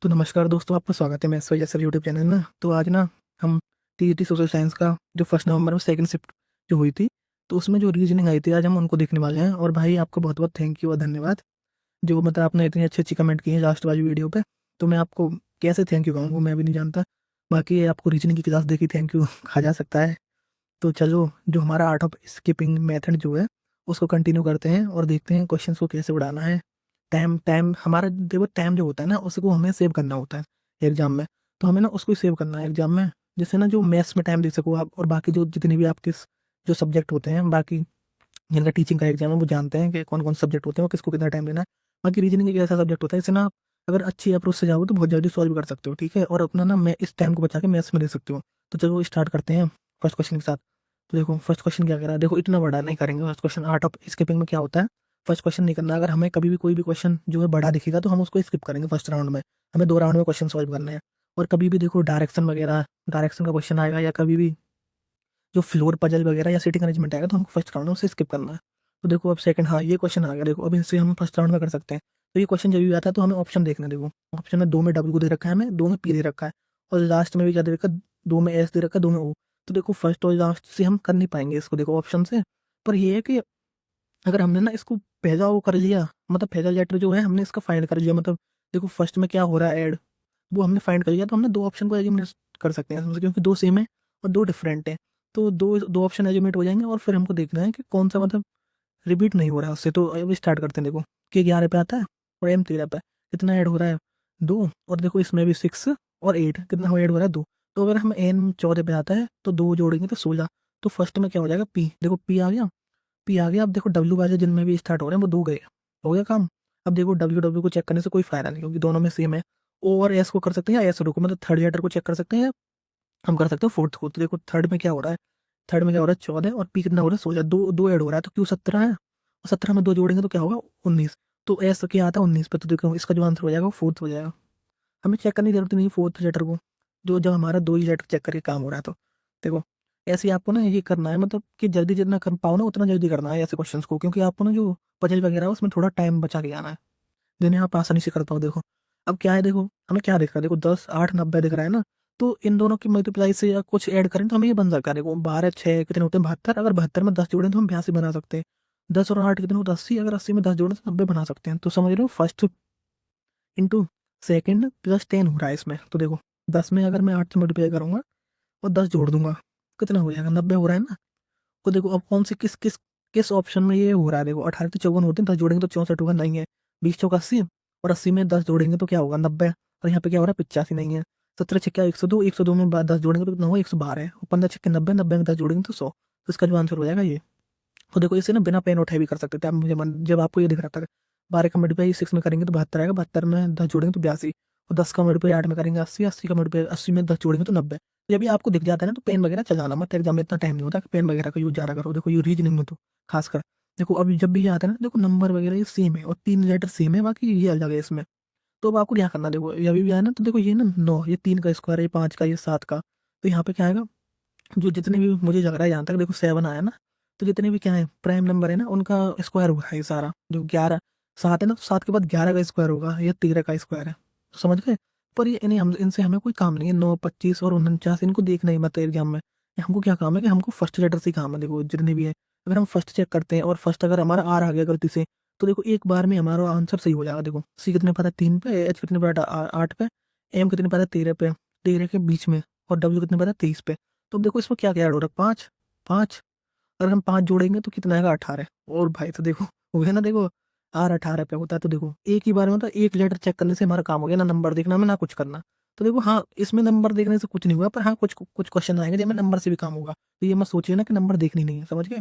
तो नमस्कार दोस्तों, आपका स्वागत है मैं S Y sir YouTube channel में। तो आज ना हम टीईटी सोशल साइंस का जो 1 नवंबर में सेकंड शिफ्ट जो हुई थी, तो उसमें जो रीजनिंग आई थी आज हम उनको देखने वाले हैं। और भाई आपको बहुत बहुत थैंक यू और धन्यवाद, जो मतलब आपने इतनी अच्छी अच्छी कमेंट की है लास्ट वाली वीडियो पे। तो मैं आपको कैसे थैंक यू कहूँ वो मैं भी नहीं जानता। बाकी ये आपको रीजनिंग की क्लास देखी थैंक यू कहा जा सकता है। तो चलो, जो हमारा आर्ट ऑफ स्किपिंग मेथड जो है उसको कंटिन्यू करते हैं और देखते हैं क्वेश्चंस को कैसे उड़ाना है। टाइम टाइम हमारा देखो, टाइम जो होता है ना उसको हमें सेव करना होता है एग्जाम में। तो हमें ना उसको सेव करना है एग्जाम में, जिससे ना जो मैथ्स में टाइम दे सको आप, और बाकी जो जितने भी आपके जो सब्जेक्ट होते हैं, बाकी जिनका टीचिंग का एग्जाम है वो जानते हैं कि कौन कौन सब्जेक्ट होते हैं और किसको कितना टाइम देना है। बाकी रीजनिंग एक ऐसा सब्जेक्ट होता है जिसे ना आप अगर अच्छी अप्रोच से जाओगे तो बहुत जल्दी सॉल्व कर सकते हो, ठीक है, और अपना ना मैं इस टाइम को बचा के मैथ्स में दे सकते हो। तो चलो स्टार्ट करते हैं फर्स्ट क्वेश्चन के साथ। तो देखो फर्स्ट क्वेश्चन क्या कह रहा है, देखो इतना बड़ा नहीं करेंगे। First question art of skipping में क्या होता है, फर्स्ट क्वेश्चन नहीं करना। अगर हमें कभी भी कोई भी क्वेश्चन जो है बड़ा दिखेगा तो हम उसको स्किप करेंगे फर्स्ट राउंड में। हमें 2 राउंड में क्वेश्चन सॉल्व करने हैं। और कभी भी देखो डायरेक्शन वगैरह, डायरेक्शन का क्वेश्चन आएगा, या कभी भी जो फ्लोर पजल वगैरह या सीटिंग अरेंजमेंट आएगा तो हमको फर्स्ट राउंड में उसे स्किप करना है। तो देखो अब सेकंड, हाँ ये क्वेश्चन आ गया, देखो अब इनसे हम फर्स्ट राउंड में कर सकते हैं। तो ये क्वेश्चन जब भी आता है तो हमें ऑप्शन देखना है। देखो ऑप्शन में 2 में डब्ल्यू दे रखा है, हमें 2 में पी दे रखा है, और लास्ट में भी क्या दे रखा है, 2 में एस दे रखा है, 2 में ओ। तो देखो फर्स्ट और लास्ट से हम कर नहीं पाएंगे इसको, देखो ऑप्शन से। पर ये है कि अगर हमने ना इसको पहला वो कर लिया, मतलब पहला लेटर जो है हमने इसका फाइंड कर लिया, मतलब देखो फर्स्ट में क्या हो रहा है ऐड, वो हमने फाइंड कर लिया, तो हमने 2 ऑप्शन को एलिमिनेट कर सकते हैं इसमें, क्योंकि 2 सेम है और 2 डिफरेंट है। तो दो दो ऑप्शन एलिमिनेट हो जाएंगे और फिर हमको देखना है कि कौन सा मतलब रिपीट नहीं हो रहा है उससे। तो अभी स्टार्ट करते हैं। देखो के 11 पे आता है और एम 13 पे, कितना ऐड हो रहा है, 2। और देखो इसमें भी 6 और 8 कितना ऐड हो रहा है, 2। तो अगर हम एन 14 पे आता है तो 2 जोड़ेंगे तो 16। तो फर्स्ट में क्या हो जाएगा, पी, देखो पी आ गया, पी आ गया। अब देखो डब्ल्यू वाले जिनमें भी स्टार्ट हो रहे हैं वो 2 गए, हो गया काम। अब देखो डब्ल्यू डब्ल्यू को चेक करने से कोई फायदा नहीं, क्योंकि दोनों में सेम है। ओ और एस को कर सकते हैं, या एस को, मतलब थर्ड लेटर को चेक कर सकते हैं, या हम कर सकते हैं फोर्थ को। तो देखो थर्ड में क्या हो रहा है, थर्ड में क्या हो रहा है, 14, और पी कितना हो रहा है, 16। दो दो ऐड हो रहा है तो क्यू 17 है, और 17 में 2 जोड़ेंगे तो क्या होगा, 19। तो एस क्या आता है, 19 पे। तो देखो इसका जो आंसर हो जाएगा वो फोर्थ हो जाएगा। हमें चेक करने की जरूरत नहीं फोर्थ लेटर को, जो जब हमारा 2 ही लेटर चेक करके काम हो रहा है। तो देखो ऐसे ही आपको ना ये करना है, मतलब कि जल्दी जितना कर पाओ ना उतना जल्दी करना है ऐसे क्वेश्चंस को, क्योंकि आपको ना जो पजल वगैरह है उसमें थोड़ा टाइम बचा के आना है, जिन्हें आप आसानी से कर पाओ। देखो अब क्या है, देखो हमें क्या दिख रहा है, देखो 10 8 90 दिख रहा है ना। तो इन दोनों की मल्टीप्लाई से या कुछ ऐड करें तो हमें ये बन सकता है। देखो 12 6 कितने होते हैं, 72। अगर 72 में 10 जोड़ें तो हम 82 बना सकते हैं। 10 और 8 कितने होते हैं, 80। अगर 80 में 10 जोड़ें तो 90 बना सकते हैं। तो समझ रहे हो, फर्स्ट इंटू सेकेंड प्लस 10 हो रहा है इसमें। तो देखो 10 में अगर मैं 8 से मल्टीप्लाई करूंगा और 10 जोड़ दूंगा, कितना हो जाएगा, 90 हो रहा है ना। तो देखो अब कौन सी किस किस किस ऑप्शन में ये हो रहा है। देखो 18 तो 54 होते हैं, 10 जोड़ेंगे तो 64 होगा, नहीं है। 20 चौका 80, और 80 में 10 जोड़ेंगे तो क्या होगा, 90। और यहाँ पे क्या हो रहा है, 85 नहीं है। 17 छक्का 102, 102 में 10 जोड़ेंगे तो कितना होगा, 112 है। और 15 छक्के 90, 90 में 10 जोड़ेंगे तो 100। तो इसका जो आंसर हो जाएगा ये। तो देखो इसे ना बिना पेन उठाए भी कर सकते थे आप। मुझे जब आपको ये दिख रहा था 12 का मल्टीप्लाई 6 में करेंगे तो 72 आएगा, 72 में 10 जोड़ेंगे तो 82, और 10 का मल्टीप्लाई 8 में करेंगे 80, 80 का मल्टीप्लाई 80 में 10 जोड़ेंगे तो 90। तो जब भी आपको दिख जाता है ना तो पेन वगैरह चलाना मत, एग्जाम में इतना टाइम नहीं होता कि पेन वगैरह का यूज ज़्यादा करो। देखो ये रीजनिंग में तो खासकर देखो अभी जब भी ये आता है ना, देखो नंबर वगैरह ये सेम है और 3 लेटर सेम है, बाकी ये अलग है इसमें। तो अब आपको क्या करना है, देखो ये अभी भी आया ना, तो देखो ये ना 9, ये 3 का स्क्वायर है, ये 5 का, ये 7 का। तो यहाँ पे क्या आएगा, जो जितने भी मुझे लग रहा है यहाँ तक, देखो 7 आया ना, तो जितने भी क्या है प्राइम नंबर है ना उनका स्क्वायर हुआ है ये सारा। जो 11 7 है ना, तो 7 के बाद 11 का स्क्वायर होगा, ये 13 का स्क्वायर है। तो समझ गए। पर ये इन्हें हम इनसे हमें कोई काम नहीं है, 9 25 और 49 इनको देखना ही मत एग्जाम में। हमको क्या काम है कि हमको फर्स्ट लेटर से ही काम है। देखो जितने भी है, अगर हम फर्स्ट चेक करते हैं और फर्स्ट अगर हमारा आर आ गया गलती से, तो देखो एक बार में हमारा आंसर सही हो जाएगा। देखो सी कितने पाता है, 3 पे, एच कितने पाता है, 8 पे, एम कितने पाता है, 13 पे, 13 के बीच में, और डब्ल्यू कितने पाता है, 23 पे। तो अब देखो इसमें क्या क्या ऐड हो रहा है, 5 5। अगर हम 5 जोड़ेंगे तो कितना आएगा, 18। और भाई तो देखो हो गया ना, देखो आर 18 पे होता है। तो देखो एक ही बार में, मतलब एक लेटर चेक करने से हमारा काम हो गया, ना नंबर देखना में ना कुछ करना। तो देखो हाँ, इसमें नंबर देखने से कुछ नहीं हुआ, पर हाँ कुछ कुछ क्वेश्चन आएंगे जिनमें नंबर से भी काम होगा। तो ये मत सोचिए ना कि नंबर देखनी नहीं है, समझ गए।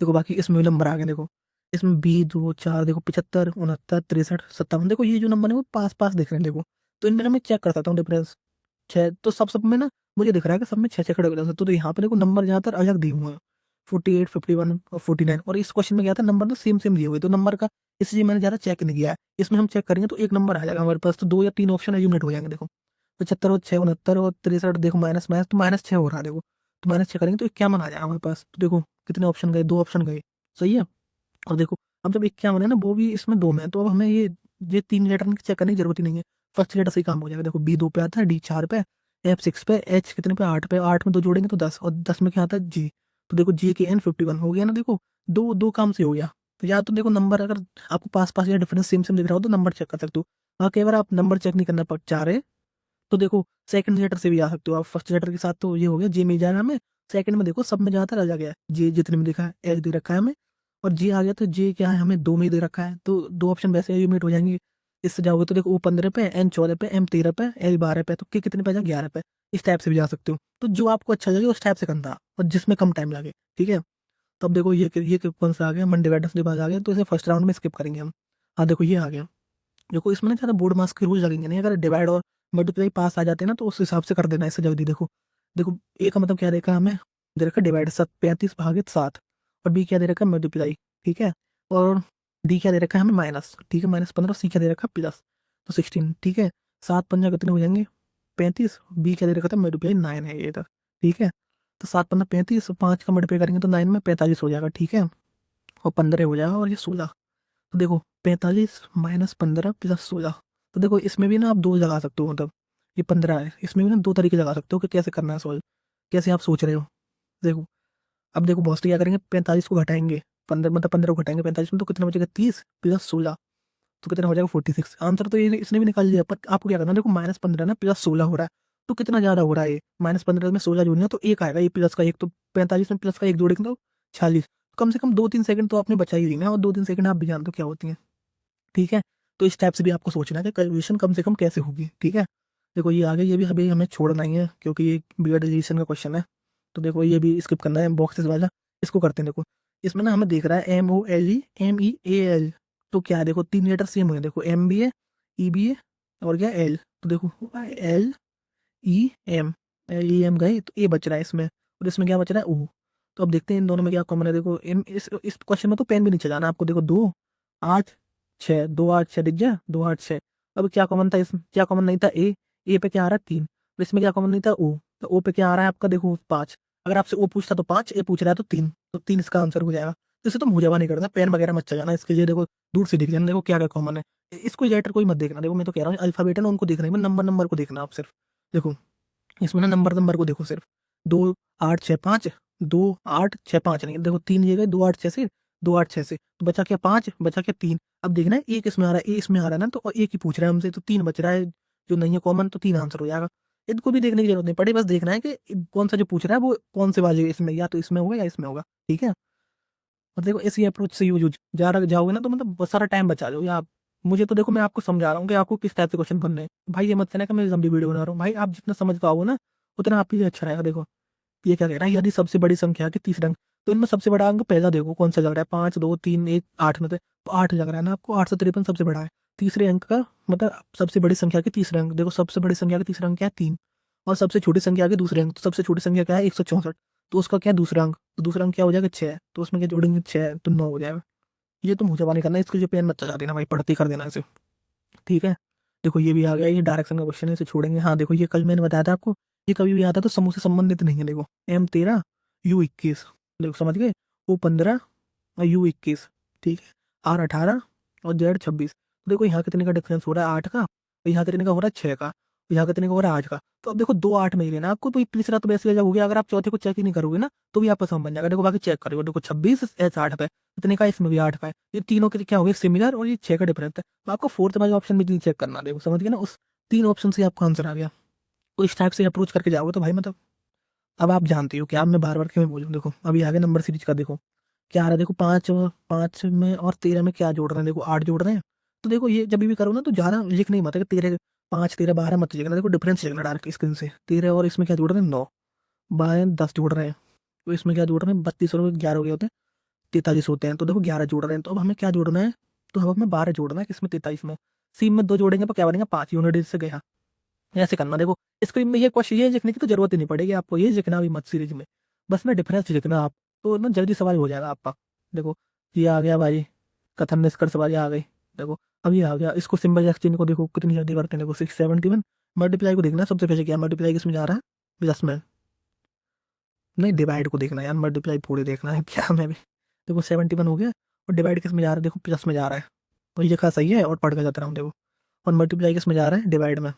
देखो बाकी इसमें भी नंबर आ गए। देखो इसमें 2 4, देखो 75 69 63 57, देखो ये जो नंबर है वो पास पास दिख रहे हैं। देखो तो इनमें ना मैं चेक कर सकता हूँ डिफरेंस। 6 तो सब में ना मुझे दिख रहा है कि सब में 6 6 खड़े हो सकते। तो यहाँ पे देखो नंबर ज्यादातर अलग दिए हुए हैं, 48 51 और 49। और इस क्वेश्चन में क्या था, नंबर ना सेम सेम दिए हुए, तो नंबर का इसलिए मैंने ज्यादा चेक नहीं किया है। इसमें हम चेक करेंगे तो एक नंबर आ जाएगा हमारे पास, तो 2 या 3 ऑप्शन एलिमिनेट हो जाएंगे। देखो 75 और 6 69 और 63, देखो माइनस माइनस तो -6 हो रहा है। देखो तो -6 करेंगे तो 51 आ जाएगा हमारे पास। तो देखो कितने ऑप्शन गए, 2 ऑप्शन गए, सही है। और देखो अब जब 51 है ना, वो भी इसमें 2 में है, तो अब हमें ये 3 लेटर चेक करने की जरूरत ही नहीं है। फर्स्ट लेटर से ही काम हो जाएगा। देखो बी 2 पे आता है, डी 4 पे, एफ 6 पे, एच कितने पे 8 पे, 8 में 2 जोड़ेंगे तो 10, और 10 में क्या आता है जी। तो देखो जी के एन 51 हो गया ना। देखो दो दो काम से हो गया। तो या तो देखो नंबर अगर आपको पास पास या डिफरेंस सेम सेम दिख रहा हो तो नंबर चेक कर सकते हो। बाकी अगर आप नंबर चेक नहीं करना चाह रहे तो देखो सेकंड लेटर से भी आ सकते हो आप। फर्स्ट लेटर के साथ तो ये हो गया, जे मिल जाएगा हमें। सेकंड में देखो सब में ज्यादातर आ गया है, जे जितने में दिखा है एच दे रखा है हमें, और जे आ गया तो जे क्या है हमें 2 में ही दे रखा है, तो दो ऑप्शन वैसे यूनिट हो जाएंगे। इससे जाओगे तो देखो ओ 15 पे, एन 14 पे, एम 13 पे, एल 12 पे, तो के कितने पे जा 11 पे। इस टाइप से भी जा सकते हो, तो जो आपको अच्छा लगे उस टाइप से करना और जिसमें कम टाइम लगे। ठीक है, तब देखो ये कौन सा आ गया, मंडे वेडनेसडे बाद आ गया, तो इसे फर्स्ट राउंड में स्किप करेंगे हम। हाँ देखो ये आ गया। देखो इसमें ना ज़्यादा बोर्ड मार्क्स के रूल लगेंगे नहीं, अगर डिवाइड और मल्टीप्लाई पास आ जाते हैं ना तो उस हिसाब से कर देना इससे जल्दी। देखो देखो ए का मतलब क्या देखा हमें, दे रखा डिवाइड 35/7, और बी क्या दे रखा है मल्टीप्लाई। ठीक है, और डी क्या दे रखा है हमें माइनस। ठीक है, -15, सी क्या दे रखा है प्लस, तो 16। ठीक है, 7 पंजा कितने हो जाएंगे 35, बी क्या दे रखा था मल्टीप्लाई 9 है ये इधर। ठीक है, तो 7 पंजा 35, 5 का मल्टीप्लाई करेंगे तो 9 में 45 हो जाएगा। ठीक है, और 15 हो जाएगा, और ये 16। तो देखो 45 -15 + 16, तो देखो इसमें भी ना आप दो लगा सकते हो, मतलब ये 15 है, इसमें भी ना दो तरीके लगा सकते हो कि कैसे करना है सॉल्व, कैसे आप सोच रहे हो। देखो अब देखो बहुत क्या करेंगे, 45 को घटाएंगे 15, मतलब 15 को घटाएंगे 45 में, तो कितना बचेगा 30 + 16, तो कितना हो जाएगा 46। आंसर तो ये इसने भी निकाल लिया, पर आपको क्या करना है, देखो -15 ना +16 हो रहा है, तो कितना ज्यादा हो रहा है ये, -15 में 16 जोड़ना तो एक आएगा, ये प्लस का एक, तो 45 में प्लस का एक जोड़ेंगे तो 46। कम से कम 2-3 सेकंड तो आपने बचा ही दी ना, और 2-3 सेकंड आप भी जानते हो क्या होती है। ठीक है, तो इस टाइप से भी आपको सोचना है कि कैलकुलेशन कम से कम कैसे होगी। ठीक है, देखो ये आगे ये भी अभी हमें छोड़ना ही है क्योंकि ये बी एड एडिशन का क्वेश्चन है, तो देखो ये भी स्किप करना है बॉक्सेस वाला। इसको करते हैं। देखो इसमें ना हमें दिख रहा है MOLE MEAL, तो क्या है देखो 3 लेटर सेम हुए, देखो M भी है, E भी है, और क्या L, तो देखो LEM गए तो ए बच रहा है इसमें, और इसमें क्या बच रहा है O। तो अब देखते हैं इन दोनों में क्या कॉमन है। देखो इस क्वेश्चन में तो पेन भी नहीं चलाना आपको। देखो 2 8 6, 2 8 6 दिख गया, 2 8 6। अब क्या कॉमन था इसमें, क्या कॉमन नहीं था ए पे क्या आ रहा है 3, और इसमें क्या कॉमन नहीं था ओ, तो ओ पे क्या आ रहा है आपका देखो 5। अगर आपसे ओ पूछता तो 5, ए पूछ रहा है तो 3, तो 3 इसका आंसर हो जाएगा। तो इसे तो मुझे नहीं करना, पेन वगैरह मत चलाना इसके लिए। देखो दूर से दिख जाना, देखो क्या क्या कॉमन है। इसको लेटर कोई मत देखना, देखो मैं तो कह रहा हूँ अल्फाबेट है ना उनको देखना है, नंबर नंबर को देखना आप सिर्फ। देखो इसमें ना नंबर नंबर को देखो सिर्फ, 2 8 6 5, 2 8 6 5 नहीं, देखो 3 ये गए 2 8 6 से, 2 8 6 से, तो बचा क्या 5, बचा क्या 3। अब देखना है एक इसमें आ रहा है, ए इसमें आ रहा है ना, तो एक ही पूछ रहा है हमसे, तो 3 बच रहा है जो नहीं है कॉमन, तो 3 आंसर हो जाएगा। इनको भी देखने की जरूरत नहीं पड़ी, बस देखना है कि कौन सा जो पूछ रहा है वो कौन से वाले इसमें, या तो इसमें होगा या इसमें होगा। ठीक है, और देखो इसी अप्रोच से यूज जा जाओगे ना तो मतलब बहुत सारा टाइम बचा लो। या मुझे तो देखो मैं आपको समझा रहा हूँ कि आपको किस टाइप से क्वेश्चन करने हैं भाई, ये मत कहना कि मैं लंबी वीडियो बना रहा हूँ भाई, आप जितना समझ पाओगे ना उतना आपके लिए अच्छा रहेगा। देखो ये क्या कह रहा है, यदि सबसे बड़ी संख्या के तीसरा अंक, तो इनमें सबसे बड़ा अंक पहला देखो कौन सा लग रहा है, 5 2 3 1 8 में, तो 8 लग रहा है ना आपको, 853 सबसे बड़ा है। तीसरे अंक का मतलब सबसे बड़ी संख्या के तीसरा अंक, देखो सबसे बड़ी संख्या का तीसरा अंक क्या है 3, और सबसे छोटी संख्या के दूसरे अंक, तो सबसे छोटी संख्या क्या है 164, तो उसका क्या है दूसरा अंक, तो दूसरा अंक क्या हो जाएगा 6, तो उसमें क्या जोड़ेंगे 6, तो 9 हो जाएगा। ये तो मुझे नहीं करना, इसके लिए पेन मत चला देना भाई, पढ़ते कर देना इसे। ठीक है, देखो ये भी आ गया, ये डायरेक्शन का क्वेश्चन है, इसे छोड़ेंगे। हाँ देखो ये कल मैंने बताया था आपको, ये कभी भी आता तो समूह से संबंधित नहीं है। देखो M13 U21, देखो समझ गए, O15 और U21। ठीक है, R18 और Z26। तो देखो यहाँ कितने का डिफरेंस हो रहा है 8 का, और यहाँ कितने का हो रहा है 6 का, और यहाँ कितने का हो रहा है 8 का। तो अब देखो 2 8 में ही लेना आपको, तो ये तीसरा तो वैसे हो गया, अगर आप चौथे को चेक ही नहीं करोगे ना तो भी आपका सम बन जाएगा। देखो बाकी चेक करोगे, देखो 26 H 8 का है, इतने का इसमें भी 8 का है, ये तीनों के क्या हो गए सिमिलर, और ये 6 का डिफरेंस है। तो आपको फोर्थ वाले ऑप्शन भी नहीं चेक करना, देखो समझ गए ना, उस 3 ऑप्शन से आपका आंसर आ गया। तो इस टाइप से अप्रोच करके जाओगे तो भाई मतलब अब आप जानती हो कि आप मैं बार बार क्यों बोलूँ। देखो अभी आगे नंबर सीरीज का देखो क्या आ रहा है, देखो 5 में और 13 में क्या जोड़ रहे हैं, देखो 8 जोड़ रहे हैं। तो देखो ये जब भी करो ना तो ज़्यादा लिखना ही मत है कि 13 5 13 12 मत लिखना, देखो डिफरेंस लिखना डायरेक्ट स्क्रीन से। 13 और इसमें क्या जोड़ रहे हैं 9, 12 10 जोड़ रहे हैं, तो इसमें क्या जोड़ रहे हैं 32 और 11 हो गए होते हैं 43 होते हैं, तो देखो 11 जोड़ रहे हैं, तो अब हमें क्या जोड़ना है, तो अब हमें 12 जोड़ना है किसमें 43 में। सी में 2 जोड़ेंगे तो क्या बनेगा 5, यूनिट से गया। ऐसे करना, देखो स्क्रीन में ये क्वेश्चन ये लिखने की तो जरूरत ही नहीं पड़ेगी आपको, ये लिखना भी मत सीरीज में, बस ना डिफरेंस लिखना आप, तो ना जल्दी सवाल हो जाएगा आपका। देखो ये आ गया भाई, कथन निष्कर्ष सवाल आ गई। देखो अब ये आ गया, इसको सिंबल एक्सचेंज को देखो कितनी जल्दी करते हैं। देखो 671, मल्टीप्लाई को देखना सबसे पहले, क्या मल्टीप्लाई किसमें जा रहा है प्लस में, नहीं डिवाइड को देखना यार, मल्टीप्लाई पूरे देखना है क्या मैं भी। देखो 71 हो गया, और डिवाइड किस में जा रहा है, देखो प्लस में जा रहा है, तो ये लिखा सही है और पढ़ के जाता रहा हूँ। देखो और मल्टीप्लाई किस में जा रहा है, डिवाइड में।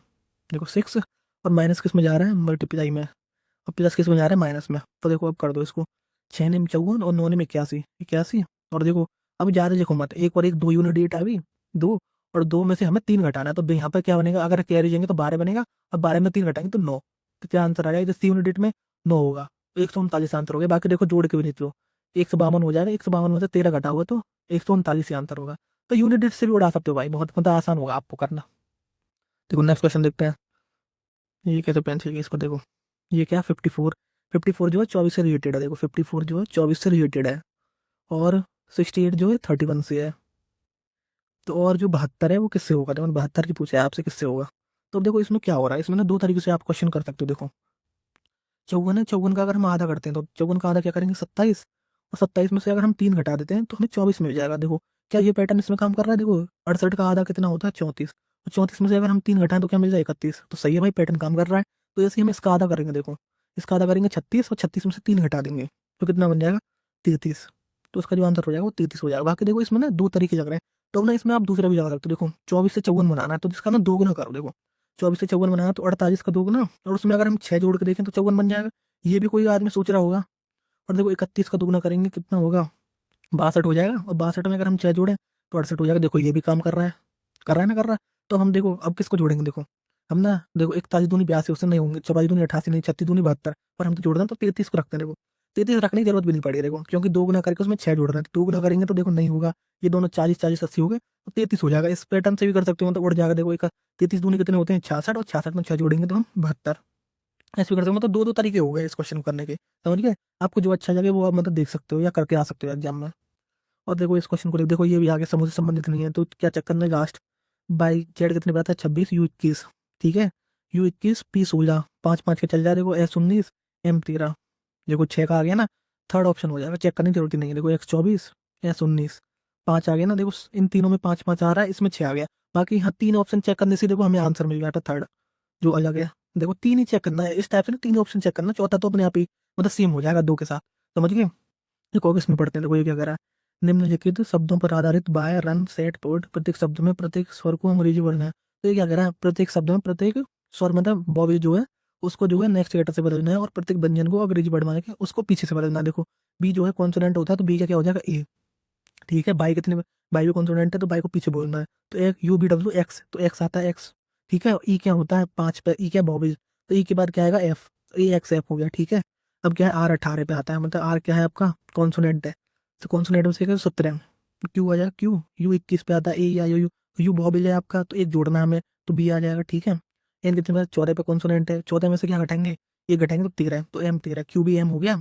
देखो 6 और माइनस किस में जा रहा है, मल्टीप्लाई में। और प्लस किस में जा रहा है, माइनस में। तो देखो अब कर दो इसको, 6 ने 54 और 9 ने 81, 81। और देखो अब ज़्यादा देखो मत, एक और एक 2 यूनिट डेट आ गई, 2, और 2 में से हमें 3 घटाना है। तो यहाँ पर क्या बनेगा, अगर कैरी जाएंगे तो 12 बनेगा, और 12 में 3 घटाएंगे तो 9। तो क्या आंसर आ जाएगा, 3 यूनिट डेट में 9 होगा। 139 आंसर हो गया। बाकी देखो जोड़ के भी नहीं, 152 हो जाएगा, 152 में से 13 घटा हुआ तो 139 ही आंसर होगा। तो यूनिट डेट से भी उड़ा सकते हो भाई, बहुत मतलब आसान होगा आपको करना। देखो नेक्स्ट क्वेश्चन देखते हैं। ये कैसे पेंसिल की, इसको देखो, ये क्या 54, 54 जो है 24 से रिलेटेड है। देखो 54 जो है 24 से रिलेटेड है, और 68 जो है 31 से है। तो और जो 72 है वो किससे होगा, देखो 72 की पूछा है आपसे, किससे होगा। तो अब देखो इसमें क्या हो रहा है, इसमें ना दो तरीके से आप क्वेश्चन कर सकते हो। देखो 54 है, 54 का अगर हम आधा करते हैं तो 54 का आधा क्या करेंगे, 27। और 27 में से अगर हम 3 घटा देते हैं तो हमें 24 मिल जाएगा। देखो क्या ये पैटर्न इसमें काम कर रहा है। देखो 68 का आधा कितना होता है, 34। और 34 में से अगर हम 3 घटाएं तो क्या मिल जाए, 31। तो सही है भाई, पैटर्न काम कर रहा है। तो जैसे ही हम इसका आधा करेंगे, देखो इसका आधा करेंगे 36, और 36 में से 3 घटा देंगे तो कितना बन जाएगा, 33। तो उसका जो आंसर हो जाएगा वो 33 हो जाएगा। बाकी देखो इसमें ना दो तरीके लग रहे हैं, तो ना इसमें आप दूसरा भी लगा सकते हो। देखो 24 से 54 बनाना है तो जिसका ना दोगुना करो। देखो 24 से 54 बनाना तो 48 का दोगुना, और उसमें अगर हम 6 जोड़ के देखें तो 54 बन जाएगा। ये भी कोई आदमी सोच रहा होगा। और देखो 31 का दुगना करेंगे कितना होगा, 62 हो जाएगा। और 62 में अगर हम 6 जोड़ें तो 68 हो जाएगा। देखो ये भी काम कर रहा है, कर रहा है ना, कर रहा है। तो हम देखो अब किसको जोड़ेंगे, देखो हम ना देखो 41 दूनी 82, उससे नहीं होंगे, 54 दूनी 88 नहीं, 36 दूनी 72, पर हम तो जोड़ रहे हैं तो 33 को रखते हैं। देखो 33 रखने की जरूरत भी नहीं पड़ी, देखो क्योंकि दो गुना करके उसमें 6 जोड़ रहे हैं। तो दो गुना करेंगे तो देखो नहीं होगा, ये दोनों 40 40 80 हो गए तो 33 हो जाएगा। इस पैटर्न से भी कर सकते हो, मतलब उड़ जाएगा। देखो एक 33 दूनी कितने होते हैं, 66, और 66 में 6 जोड़ेंगे तो हम 72। ऐसे भी कर सकते हो, मतलब दो दो तरीके हो गए इस क्वेश्चन करने के, समझ गए। आपको जो अच्छा लगे वो आप मतलब देख सकते हो या करके आ सकते हो एग्जाम में। और देखो इस क्वेश्चन को देखो, ये भी आगे समूह से संबंधित नहीं है तो क्या चक्कर में लास्ट बाई जेड कितने बताया, 26, U21, ठीक है। U21 P16, 5 5 के चल जाए। देखो S19 M13, देखो 6 का आ गया ना, थर्ड ऑप्शन हो जाएगा, चेक करने की जरूरत ही नहीं है। देखो X24 S19, 5 आ गया ना। देखो इन तीनों में 5 5 आ रहा है, इसमें 6 आ गया। बाकी हाँ 3 ऑप्शन चेक करने से देखो हमें आंसर मिल गया था थर्ड, जो अलग है। देखो 3 ही चेक करना है इस टाइप से ना, 3 ऑप्शन चेक करना, चौथा तो अपने आप ही मतलब सेम हो जाएगा 2 के साथ, समझ गए। देखो किसमें पढ़ते हैं, देखो ये क्या कह रहा है, निम्नलिखित शब्दों पर आधारित बाय रन सेट पोर्ट, प्रत्येक शब्द में प्रत्येक स्वर को अंग्रेजी वर्ड है। तो ये क्या कह रहा है, प्रत्येक शब्द में प्रत्येक स्वर मतलब बॉबी जो है उसको जो है नेक्स्ट लेटर से बदलना है, और प्रत्येक व्यंजन को अंग्रेजी वर्ड मान के उसको पीछे से बदलना है। देखो बी जो है कॉन्सोनेंट होता है तो बी का क्या हो जाएगा, ए, ठीक है। बाई कितने, बाई भी कॉन्सोनेंट है तो बाई को पीछे बोलना है। तो एक U B W X, तो एक्स आता है एक्स, ठीक है। ई क्या होता है 5 पे, ई क्या बॉबी, तो ई के बाद क्या आएगा एफ, AXF हो गया, ठीक है। अब क्या है R 18 पे आता है, मतलब R क्या है आपका कॉन्सोनेंट है, तो कॉन्सोनेंट में से 17। क्यू आ जाएगा क्यू, U 21 पे आता है ए या यू, यू बॉबी है आपका तो एक जोड़ना है हमें, तो बी आ जाएगा, ठीक है। एन कितने पे, 14 पे कॉन्सोनेंट है, 14 में से क्या घटाएंगे, ये घटाएंगे तो 13, तो M13, QBM हो गया।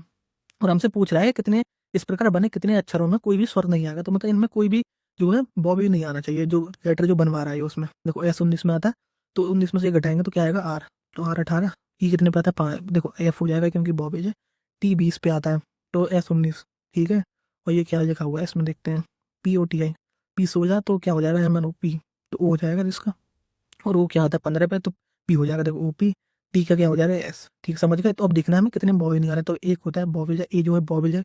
और हमसे पूछ रहा है कितने इस प्रकार बने, कितने अक्षरों में कोई भी स्वर नहीं आएगा, तो मतलब इनमें कोई भी जो है बॉबी नहीं आना चाहिए, जो लेटर जो बनवा रहा है उसमें। देखो S19 में आता है तो 19 में से घटाएंगे तो क्या आएगा R, तो R 18, ई कितने पे आता है 5, देखो F हो जाएगा क्योंकि बॉबी है। T 20 पे आता है तो S19, ठीक है। और ये क्या लिखा हुआ है इसमें देखते हैं, POTI, P16 तो क्या हो जाएगा MNOP, तो O हो जाएगा इसका। और वो क्या आता है 15 पे तो पी हो जाएगा, देखो OP। टी का क्या हो जाएगा एस, ठीक समझ गए। तो अब देखना है हमें कितने बॉबी नहीं आ रहे, तो एक होता है बॉबीज है, ए जो है बॉबीज है,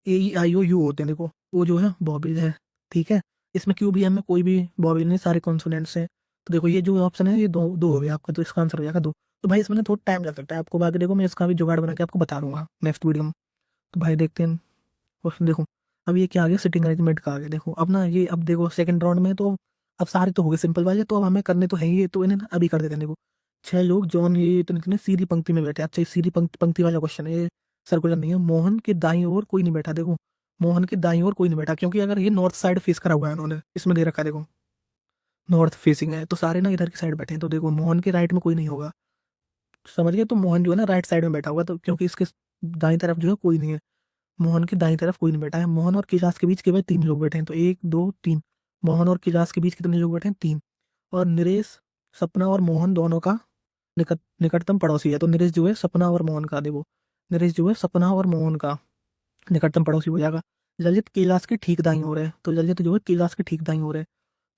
AEIOU होते हैं, देखो वो जो है बॉबीज है, ठीक है। इसमें QBM में कोई भी बॉबी नहीं, सारे कॉन्सोनेंट्स हैं। तो देखो ये जो ऑप्शन है ये दो दो हो गया आपका, तो इसका आंसर हो जाएगा 2। तो भाई इसमें ना थोड़ा टाइम लग सकता है आपको, बाकी देखो मैं इसका भी जुगाड़ बना के आपको बता दूंगा नेक्स्ट वीडियो में। तो भाई देखते हैं क्वेश्चन, देखो अब ये क्या आ गया, सिटिंग अरेंजमेंट का आ गया। देखो अब ना ये, अब देखो सेकंड राउंड में तो अब सारे तो हो गए सिंपल वाले, तो अब हमें करने तो है ही, तो इन्हें ना अभी कर देते हैं। देखो 6 लोग जॉन, ये इतने इतने सीधी पंक्ति में बैठे। अच्छा ये सीधी पंक्ति पंक्ति वाला क्वेश्चन है, ये सर्कुलर नहीं है। मोहन के दाईं ओर कोई नहीं बैठा, देखो मोहन के दाईं ओर कोई नहीं बैठा, क्योंकि अगर ये नॉर्थ साइड फेस करा हुआ है उन्होंने, इसमें दे रखा है देखो नॉर्थ फेसिंग है, तो सारे ना इधर की साइड बैठे हैं। तो देखो मोहन के राइट में कोई नहीं होगा, समझ गए। तो मोहन जो है ना राइट साइड में बैठा हुआ, तो क्योंकि इसके दाईं तरफ जो है कोई नहीं है, मोहन की दाईं तरफ कोई नहीं बैठा है। मोहन और कैलाश के बीच केवल 3 लोग बैठे हैं, तो 1 2 3। मोहन और कैलाश के बीच कितने लोग बैठे हैं, 3। और नरेश, सपना और मोहन दोनों का निकटतम पड़ोसी है, तो नरेश जो है सपना और मोहन का, देखो नरेश जो है सपना और मोहन का निकटतम पड़ोसी हो जाएगा। ललित कैलाश के ठीक दाईं ओर है, तो ललित जो है कैलाश के ठीक दाईं ओर है।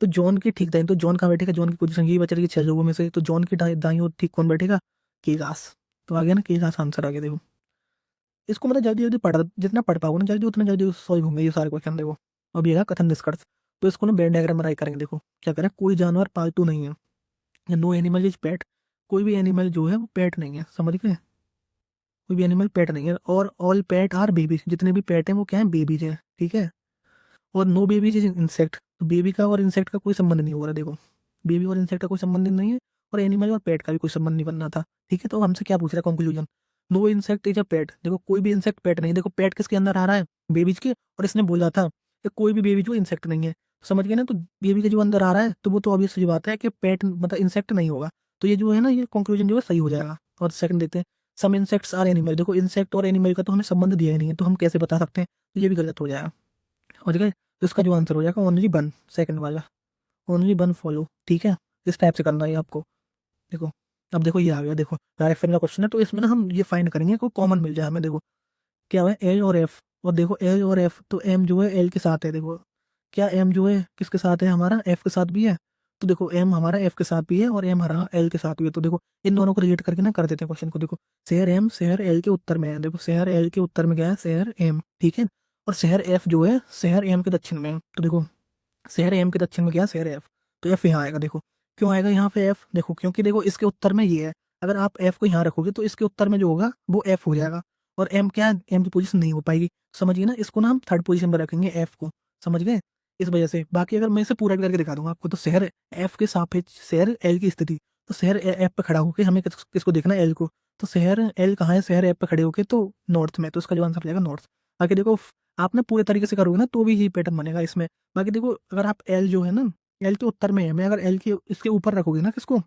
तो जॉन की ठीक दाईं, तो जॉन कहाँ बैठेगा, जॉन की पोजीशन यही बच रही है 6 लोगों में से, तो जॉन की दाईं ओर ठीक कौन बैठेगा, कैलाश। तो आ गया ना कैलाश, आंसर आ गया। देखो इसको मतलब जल्दी जल्दी पढ़, जितना पढ़ पाओगे ना जल्दी, उतना जल्दी सॉल्व होंगे ये सारे क्वेश्चन। देखो अब ये है कथन निष्कर्ष, तो इसको ना वेन डायग्राम बनाई करेंगे। देखो क्या करें, कोई जानवर पालतू नहीं है, नो एनिमल इज पेट, कोई भी एनिमल जो है वो पेट नहीं है, समझ गए, कोई भी एनिमल पेट नहीं है। और ऑल पेट आर बेबीज, जितने भी पेट हैं वो क्या है, बेबीज है, ठीक है। और नो बेबीज इज इंसेक्ट, तो बेबी का और इंसेक्ट का कोई संबंध नहीं हो रहा, देखो बेबी और इंसेक्ट का कोई संबंध नहीं है, और एनिमल और पेट का भी कोई संबंध नहीं बनना था, ठीक है। तो हमसे क्या पूछ रहा है conclusion, no insect is a pet, देखो कोई भी इंसेक्ट पेट नहीं, देखो पेट किसके अंदर आ रहा है, बेबीज के, और इसने बोला था कि कोई भी बेबी जो इंसेक्ट नहीं है, तो समझ गए ना, तो बेबी के जो अंदर आ रहा है तो वो तो ऑब्वियस सी बात है कि पेट मतलब इंसेक्ट नहीं होगा, तो ये जो है ना, ये कंक्लूजन जो है सही हो जाएगा। और सेकंड देखते हैं, सम इंसेक्ट्स आर एनिमल, देखो इंसेक्ट और एनिमल का तो हमें संबंध दिया ही नहीं है, तो हम कैसे बता सकते हैं, तो ये भी गलत हो जाएगा, समझ गए। तो इसका जो आंसर हो जाएगा ओनली वन, सेकंड वाला, ओनली वन फॉलो, ठीक है। इस टाइप से करना है आपको, देखो। अब देखो ये आ गया, देखो डायरेक्शन का क्वेश्चन है, तो इसमें ना हम ये फाइंड करेंगे कोई कॉमन मिल जाए हमें, देखो क्या है एल और एफ, और देखो एल और एफ, तो एम जो है एल के साथ है, देखो क्या एम जो है किसके साथ है, हमारा एफ के साथ भी है, तो देखो एम हमारा एफ के साथ भी है और एम हमारा एल के साथ भी है, तो देखो इन दोनों को रिलेट करके ना कर देते हैं क्वेश्चन को, देखो शहर एम शहर एल के उत्तर में है, देखो शहर एल के उत्तर में क्या है, शहर एम, ठीक है। और शहर एफ जो है शहर एम के दक्षिण में है, तो देखो शहर एम के दक्षिण में क्या है, शहर एफ, तो एफ यहाँ आएगा, देखो क्यों आएगा यहाँ पे एफ, देखो क्योंकि देखो इसके उत्तर में ये है, अगर आप एफ को यहाँ रखोगे तो इसके उत्तर में जो होगा वो एफ हो जाएगा, और एम क्या है, एम की पोजीशन नहीं हो पाएगी, समझिए ना, इसको ना हम थर्ड पोजीशन पर रखेंगे एफ को, समझ गए। इस वजह से बाकी अगर मैं इसे पूरा करके दिखा दूंगा आपको, तो शहर एफ के सापेक्ष शहर एल की स्थिति, तो शहर एफ पे खड़ा होकर हमें किसको देखना है, एल को, तो शहर एल कहाँ है, शहर एफ पे खड़े होके तो नॉर्थ में, तो इसका जो आंसर हो जाएगा नॉर्थ। बाकी देखो आप ना पूरे तरीके से करोगे ना तो भी यही पैटर्न बनेगा इसमें। बाकी देखो अगर आप एल जो है ना, एल के उत्तर में है, मैं अगर एल के इसके ऊपर रखोगे ना किसको,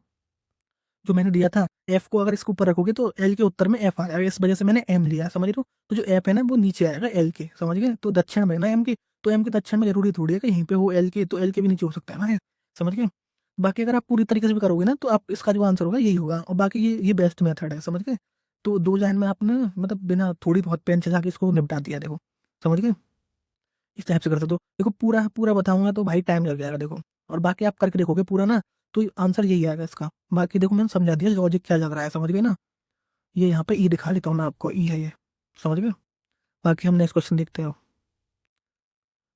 जो मैंने दिया था एफ को, अगर इसके ऊपर रखोगे तो एल के उत्तर में एफ आ जाएगा, इस वजह से मैंने एम लिया, समझ रहे हो। तो जो एफ है ना वो नीचे आएगा एल के, समझ गए, तो दक्षिण में है ना एम की, तो एम के दक्षिण में जरूरी थोड़ी है कि यहीं पे हो एल के, तो एल के भी नीचे हो सकता है ना, समझ गए। बाकी अगर आप पूरी तरीके से भी करोगे ना तो आप इसका जो आंसर होगा यही होगा, और बाकी ये बेस्ट मेथड है, समझ गए। तो दो लाइन में आपने मतलब बिना थोड़ी बहुत पेन चला के इसको निपटा दिया, देखो समझ गए। इस टाइप से कर सकते हो, देखो पूरा पूरा बताऊंगा तो भाई टाइम लग जाएगा, देखो और बाकी आप करके देखोगे पूरा ना, तो आंसर यही आएगा इसका। बाकी देखो मैंने समझा दिया लॉजिक क्या लग रहा है, समझ गए ना। ये यहाँ पे ई दिखा लेता हूँ मैं आपको, ई है ये, समझ गए। बाकी हम नेक्स्ट क्वेश्चन देखते हैं।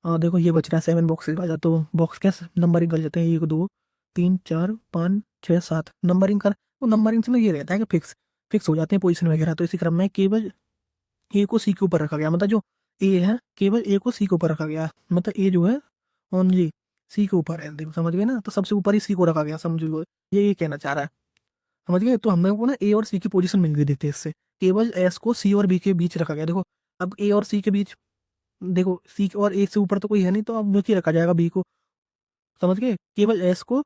देखो ये बच रहा है 7 बॉक्सेस वाला, तो बॉक्स क्या नंबरिंग कर लेते हैं, 1 2 3 4 5 6 7 नंबरिंग कर, वो नंबरिंग से ना ये रहता है कि फिक्स हो जाते हैं पोजीशन वगैरह, तो इसी क्रम में केवल ए को सी के ऊपर रखा गया, मतलब जो ए है केवल ए को सी के ऊपर रखा गया, मतलब ए जो है ओनली सी के ऊपर है, देखो समझ गए ना, तो सबसे ऊपर ही सी को रखा गया, समझो ये कहना चाह रहा है, समझ गए। तो हम लोग को ना ए और सी की पोजीशन मिल गई, देखते हैं इससे, केवल एस को सी और बी के बीच रखा गया, देखो अब ए और सी के बीच, देखो सी और ए से ऊपर तो कोई है नहीं, तो अब नीचे रखा जाएगा बी को, समझ गए, केवल एस को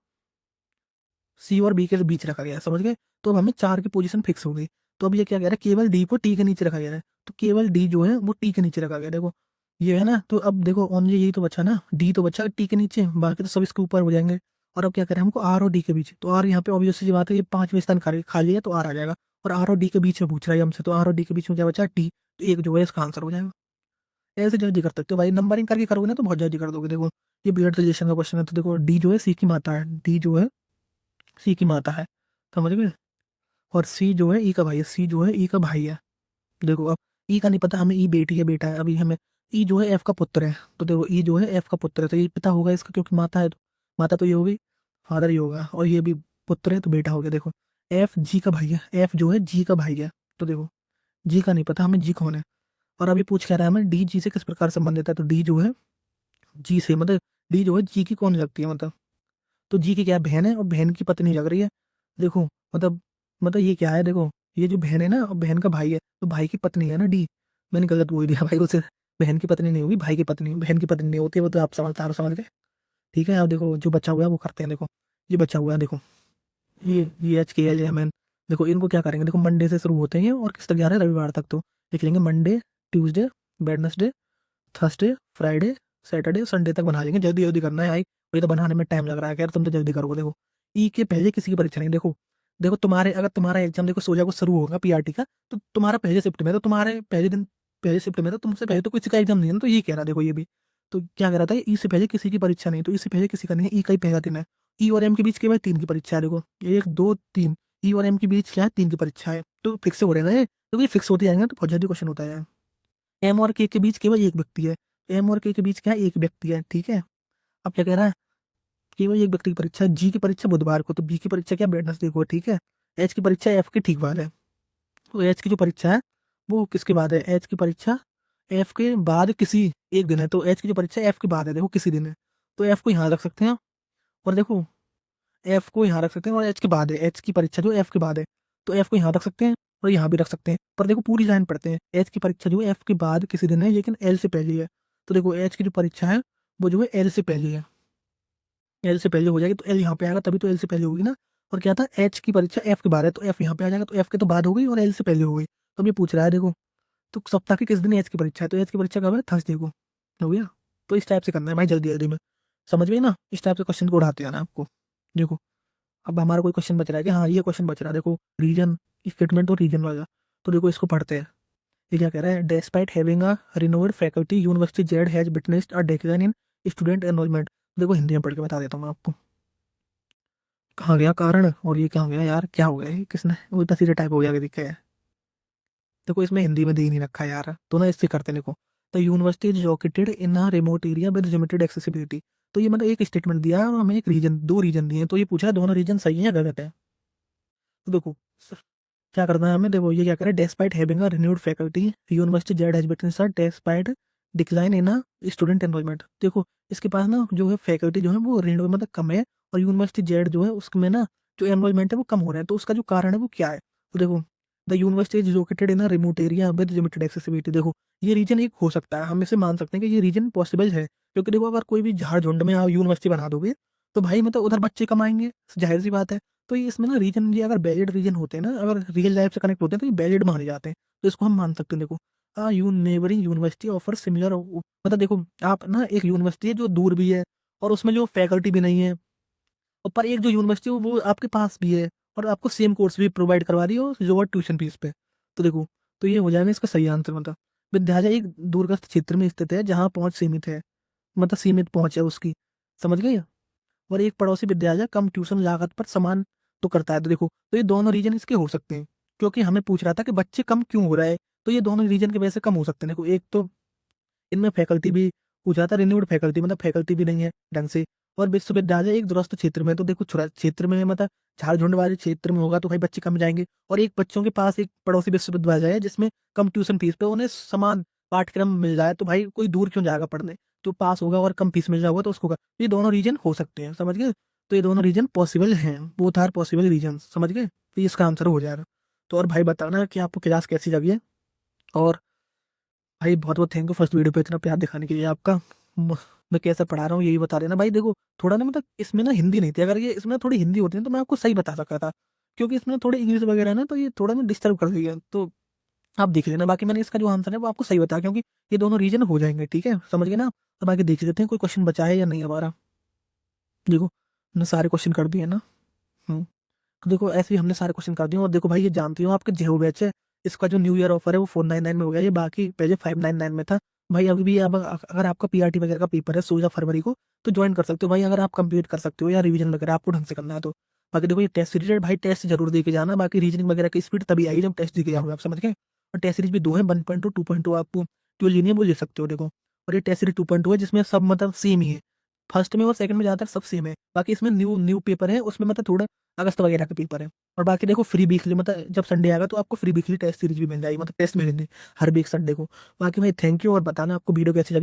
सी और बी के बीच रखा गया है, समझ गए। तो अब हमें 4 की पोजीशन फिक्स हो गई, तो अब ये क्या कह रहा है, केवल डी को टी के नीचे रखा गया है, तो केवल डी जो है वो टी के नीचे रखा गया है, देखो ये है ना, तो अब देखो ओनली यही तो बचा ना, डी तो बचा टी के नीचे, बाकी तो सब इसके ऊपर हो जाएंगे। और अब क्या करें हमको आर और डी के बीच, तो आर यहाँ पे ऑब्वियस सी बात है, ये 5वें स्थान खाली है तो आर आ जाएगा, और आर और डी के बीच में पूछ रहा है हमसे, तो आर और डी के बीच में क्या बचा, टी, तो एक जो है इसका आंसर हो जाएगा। ऐसे जल्दी कर सकते हो भाई, नंबरिंग करके करोगे ना तो बहुत जल्दी कर दोगे, देखो ये ब्लड रिलेशन का क्वेश्चन है, तो देखो डी जो है सी की माता है, डी जो है सी की माता है, समझ गए। और सी जो है ई का भाई है, सी जो है ई का भाई है, देखो अब ई का नहीं पता हमें, ई बेटी है बेटा है, अभी हमें ई जो है एफ का पुत्र है, तो देखो ई जो है एफ का पुत्र है, तो ये पिता होगा इसका, क्योंकि माता है, तो माता तो ये होगी, फादर ही होगा, और ये भी पुत्र है तो बेटा हो गया, देखो एफ जी का भाई है, एफ जो है जी का भाई है, तो देखो जी का नहीं पता हमें, जी कौन है। और अभी पूछ क्या रहा है हमें, डी जी से किस प्रकार संबंधित है, तो डी जो है जी से, मतलब डी जो है जी की कौन लगती है, मतलब तो जी की क्या बहन है, और बहन की पत्नी लग रही है, देखो मतलब ये क्या है, देखो ये जो बहन है ना और बहन का भाई है, तो भाई की पत्नी है ना डी, मैंने गलत बोल दिया भाई, उसे बहन की पत्नी नहीं होगी, भाई की पत्नी, बहन की पत्नी नहीं होती है, वो तो आप समझदार हो, समझ गए, ठीक है। अब देखो जो बचा हुआ है वो करते हैं, देखो ये बचा हुआ है, देखो ये एच के एल एम एन, देखो इनको क्या करेंगे, देखो मंडे से शुरू होते हैं और किस तक जा रहे हैं, रविवार तक, तो लिख लेंगे Monday Tuesday Wednesday Thursday Friday Saturday Sunday तक बना लेंगे, जल्दी जल्दी करना है भाई, ये तो बनाने में टाइम लग रहा है, यार तुम तो जल्दी करोगे। देखो ई के पहले किसी की परीक्षा नहीं, देखो देखो तुम्हारे अगर तुम्हारा एग्जाम देखो 16 को शुरू होगा पीआरटी का, तो तुम्हारा पहले शिफ्ट में, तो तुम्हारे पहले दिन पहले शिफ्ट में, तो तुमसे पहले तो किसी का एग्जाम नहीं है ना, तो ये कह रहा देखो ये भी, तो क्या कह रहा था, ई से पहले किसी की परीक्षा नहीं, तो ई से पहले किसी का नहीं है, ई का ही पहला दिन है। ई और एम के बीच केवल 3 की परीक्षा है, देखो 1 2 3, ई और एम के बीच क्या है, 3 की परीक्षा है, तो फिक्स हो रहे हैं ना, तो ये फिक्स होते जाएंगे तो बहुत जल्दी क्वेश्चन होता है। एम और के बीच केवल एक व्यक्ति है, एम और के बीच क्या है, एक व्यक्ति है, ठीक है। अब क्या कह रहा है, केवल एक व्यक्ति की परीक्षा, जी की परीक्षा बुधवार को, तो बी की परीक्षा क्या वेडनेसडे को, ठीक है। एच की परीक्षा एफ के ठीक बाद है, तो एच की जो परीक्षा है वो किसके बाद है, एच की परीक्षा एफ के बाद किसी एक दिन है, तो एच की जो परीक्षा एफ के बाद है देखो किसी दिन है, तो एफ को यहाँ रख सकते हैं। और देखो एफ को यहाँ रख सकते हैं, और एच के बाद है, एच की परीक्षा जो एफ के बाद है, तो एफ को यहाँ रख सकते हैं और यहाँ भी रख सकते हैं। पर देखो पूरी लाइन पढ़ते हैं, एच की परीक्षा जो एफ के बाद किसी दिन है लेकिन एल से पहले है, तो देखो एच की जो परीक्षा है वो जो है एल से पहले है, एल से पहले हो जाएगी तो एल यहाँ पे आएगा, तभी तो एल से पहले होगी ना। और क्या था, एच की परीक्षा एफ के बाद है, तो एफ यहाँ पे आ जाएगा, तो एफ के तो बाद हो गई और एल से पहले हो गई। तो अब ये पूछ रहा है देखो, तो सप्ताह के किस दिन एच की परीक्षा है, तो एच की परीक्षा कब है, थर्सडे को, हो गया। तो इस टाइप से करना है भाई, जल्दी जल्दी में, समझ गए ना, इस टाइप से क्वेश्चन को उड़ाते जाना आपको। देखो अब हमारा कोई क्वेश्चन बच रहा है कि हाँ ये क्वेश्चन बच रहा है, देखो रीजन स्टेटमेंट और रीजन वाला, तो देखो इसको पढ़ते हैं। ये क्या कह रहा है, despite having a renovated faculty university Z has witnessed a decline in student enrolment. देखो हिंदी में पढ़ के बता देता हूँ मैं आपको, कहाँ गया कारण और ये कहाँ गया यार, क्या हो गया ये, किसने उल्टा सीधा टाइप हो गया दिखा है। देखो इसमें हिंदी में दे ही नहीं रखा यार, तो ना इससे करते देखो, the university is located in a remote area with limited accessibility. तो ये मतलब एक स्टेटमेंट दिया है और हमें एक रीजन, दो रीजन दिए हैं, तो ये पूछा है दोनों रीजन सही है या गलत है। तो देखो क्या करना है हमें, देखो ये क्या करें, despite having a renewed faculty university Z has bitten sir despite decline in a student enrolment. देखो इसके पास ना जो है फैकल्टी जो है वो रिन्यू मतलब कम है, और यूनिवर्सिटी जेड जो है उसमें ना जो एनरोलमेंट है वो कम हो रहा है, तो उसका जो कारण है वो क्या है। तो देखो the university is located in a remote area with limited accessibility. देखो ये रीजन एक हो सकता है, हम इसे मान सकते हैं कि ये रीजन पॉसिबल है, क्योंकि देखो अगर कोई भी झाड़ झुंड में आप यूनिवर्सिटी बना दोगे तो भाई मतलब उधर बच्चे कम आएंगे, जाहिर सी बात है। तो ये इसमें ना रीजन, ये अगर वैलिड रीजन होते हैं ना, अगर रियल लाइफ से कनेक्ट होते हैं तो ये वैलिड माने जाते हैं, तो इसको हम मान सकते हैं। देखो you neighbouring university offer similar, मतलब देखो आप ना एक यूनिवर्सिटी है जो दूर भी है और उसमें जो फैकल्टी भी नहीं है, और पर एक जो यूनिवर्सिटी है वो आपके पास भी है और आपको सेम कोर्स भी प्रोवाइड करवा रही है और लोअर ट्यूशन फीस पे। तो देखो तो ये हो जाएगा इसका सही आंसर, मतलब विद्यालय एक दूरस्थ क्षेत्र में स्थित है जहाँ पहुंच सीमित है, मतलब सीमित पहुंच है उसकी, समझ गए। और एक पड़ोसी विद्यालय कम ट्यूशन लागत पर समान तो करता है। तो देखो तो ये दोनों रीजन इसके हो सकते हैं, क्योंकि हमें पूछ रहा था कि बच्चे कम क्यों हो रहा है, तो ये दोनों रीजन की वजह से कम हो सकते हैं। देखो एक तो इनमें फैकल्टी भी पूछा था, रिन्यूड फैकल्टी मतलब फैकल्टी भी नहीं है ढंग से, और विश्वविद्यालय एक दूरस्थ क्षेत्र में, तो देखो छोटा क्षेत्र में मतलब झाड़ झुंड वाले क्षेत्र में होगा तो भाई बच्चे कम जाएंगे, और एक बच्चों के पास एक पड़ोसी विश्वविद्यालय है जिसमें कम ट्यूशन फीस पे उन्हें समान पाठ्यक्रम मिल जाए, तो भाई कोई दूर क्यों जाएगा पढ़ने, तो पास होगा और कम फीस मिल जाएगा तो उसको ये दोनों रीजन हो सकते हैं, समझ गए। तो ये दोनों रीजन पॉसिबल हैं, बोथ आर पॉसिबल रीजन, समझ गए, तो ये इसका आंसर हो जाएगा। तो और भाई बताना कि आपको क्लास कैसी लगी है, और भाई बहुत बहुत थैंक यू फर्स्ट वीडियो पे इतना प्यार दिखाने के लिए आपका। म- मैं कैसा पढ़ा रहा हूँ यही बता देना भाई। देखो थोड़ा ना मतलब इसमें ना हिंदी नहीं थी, अगर ये इसमें थोड़ी हिंदी होती ना तो मैं आपको सही बता सकता था, क्योंकि इसमें थोड़ी इंग्लिश वगैरह है ना, तो ये थोड़ा ना डिस्टर्ब कर दिया, तो आप देख लेना। बाकी मैंने इसका जो आंसर है वो आपको सही बताया, क्योंकि ये दोनों रीजन हो जाएंगे, ठीक है, समझ गए ना। तो बाकी देख लेते हैं कोई क्वेश्चन बचा है या नहीं हमारा। देखो हमने सारे क्वेश्चन कर दिए ना। तो देखो ऐसे ही हमने सारे क्वेश्चन कर दिए, और देखो भाई ये जानती हूँ आपके जेहू बैच है, इसका जो न्यू ईयर ऑफर है वो 499 में हो गया, ये बाकी पहले 599 में था। भाई अभी भी अब अगर आपका पीआरटी वगैरह का पेपर है 16 फरवरी को, तो ज्वाइन कर सकते हो भाई, अगर आप कंप्लीट कर सकते हो या रिवीजन वगैरह आपको ढंग से करना है तो। बाकी देखो ये टेस्ट सीरीज है भाई, टेस्ट जरूर दे के जाना, बाकी रीजनिंग वगैरह की स्पीड तभी आएगी जब टेस्ट दे के जाओगे, आप समझ गए। और टेस्ट सीरीज भी दो है, 1.2 2.2, आपको जो लेनी है वो ले सकते हो, देखो। और ये टेस्ट सीरीज 2.2 है जिसमें सब मतलब सेम ही है, फर्स्ट में और सेकंड में ज्यादातर सब सेम है, बाकी इसमें न्यू न्यू पेपर है, उसमें मतलब थोड़ा अगस्त वगैरह का पेपर है। और बाकी देखो फ्री वीकली, मतलब जब संडे आएगा तो आपको फ्री वीकली टेस्ट सीरीज भी मिल जाएगी, मतलब टेस्ट मिलेंगे हर वीक संडे को। बाकी भाई थैंक यू, और बताना आपको वीडियो कैसी लगी।